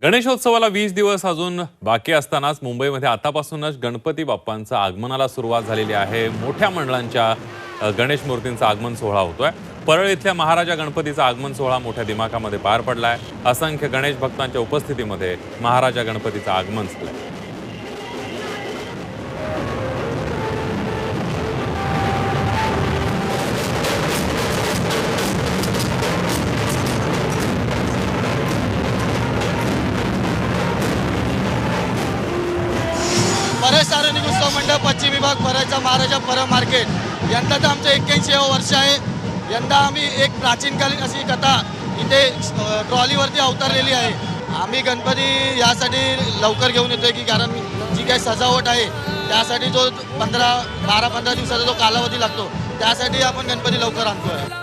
गणेशोत्सवाला 20 दिवस अजून बाकी असतानाच मुंबईमध्ये आतापासूनच गणपती बाप्पांच्या आगमनाला सुरुवात झालेली आहे। मोठ्या मंडळांच्या गणेश मूर्तींचा आगमन सोहळा होतोय। परळ इथल्या महाराजा गणपतीचा आगमन सोहळा मोठ्या दिमाखामध्ये पार पडलाय। असंख्य गणेश भक्तांच्या उपस्थितीमध्ये महाराजा गणपतीचं आगमन झालंय। परळ सार्वजनिक उत्सव मंडळ पश्चिम विभाग परळचा महाराजा परळ मार्केट यंदा तर आमचं 81वे वर्ष आहे। यंदा आम्ही एक प्राचीनकालीन अशी कथा इथे ट्रॉलीवरती अवतरलेली आहे। आम्ही गणपती यासाठी लवकर घेऊन येतोय की कारण जी काही सजावट आहे त्यासाठी जो 12-15 दिवसाचा जो कालावधी लागतो त्यासाठी आपण गणपती लवकर आणतोय।